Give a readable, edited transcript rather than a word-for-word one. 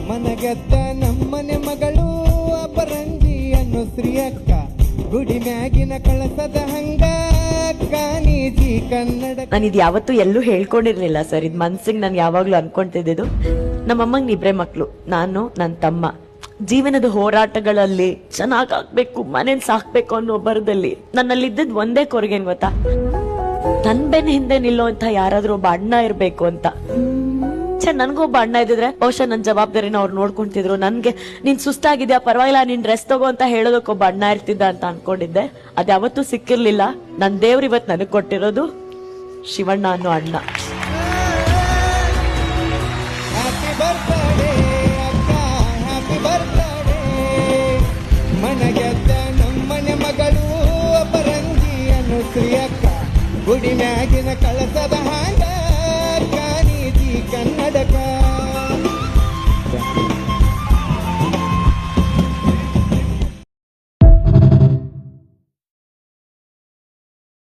ಮನಗೆದ್ದ ನಮ್ಮನೆ ಮಗಳು ಅಪರಂಜಿ ಅನ್ನು ಶ್ರೀಯಕ್ಕ ಗುಡಿ ಮ್ಯಾಗಿನ ಕಳಸದ ಹಂಗ ಕಾನೀಜಿ ಕನ್ನಡ. ನಾನು ಇದು ಯಾವತ್ತೂ ಎಲ್ಲೂ ಹೇಳ್ಕೊಂಡಿರ್ಲಿಲ್ಲ ಸರ್. ಇದು ಮನ್ಸಿಗೆ ನಾನು ಯಾವಾಗ್ಲೂ ಅನ್ಕೊಂತಿದ್ದು. ನಮ್ಮಮ್ಮಂಗ್ ಇಬ್ರೇ ಮಕ್ಳು, ನಾನು ನನ್ನ ತಮ್ಮ. ಜೀವನದ ಹೋರಾಟಗಳಲ್ಲಿ ಚೆನ್ನಾಗಾಗ್ಬೇಕು, ಮನೇನ್ ಸಾಕ್ಬೇಕು ಅನ್ನೋ ಬರದಲ್ಲಿ ನನ್ನಲ್ಲಿದ್ದದ್ ಒಂದೇ ಕೊರಗೇನ್ ಗೊತ್ತಾ, ನನ್ ಬೆನ್ ಹಿಂದೆ ನಿಲ್ಲುವಂತ ಯಾರಾದ್ರೂ ಒಬ್ಬ ಅಣ್ಣ ಇರ್ಬೇಕು ಅಂತ. ನನ್ಗೊಬ್ಬ ಅಣ್ಣ ಇದ್ದಿದ್ರೆ ಬಹುಶಃ ನನ್ ಜವಾಬ್ದಾರಿನ ಅವ್ರು ನೋಡ್ಕೊಂತಿದ್ರು. ನನ್ಗೆ ನೀನ್ ಸುಸ್ತಾಗಿದ್ಯಾ ಪರವಾಗಿಲ್ಲ, ನೀನ್ ರೆಸ್ಟ್ ತಗೋ ಅಂತ ಹೇಳೋದಕ್ಕೊಬ್ಬ ಅಣ್ಣ ಇರ್ತಿದ್ದ ಅಂತ ಅನ್ಕೊಂಡಿದ್ದೆ. ಅದ್ಯಾವತ್ತೂ ಸಿಕ್ಕಿರ್ಲಿಲ್ಲ. ನನ್ ದೇವ್ರ ಇವತ್ ನನಗ್ ಕೊಟ್ಟಿರೋದು ಶಿವಣ್ಣ ಅನ್ನೋ ಅಣ್ಣ. ಮನಗೆದ್ದ ನಮ್ಮನೆ ಮಗಳು ಅಪರಂಜಿ ಅನ್ನು ಶ್ರೀಯಕ್ಕ ಗುಡಿ ಮ್ಯಾಗಿನ ಕಳಸದ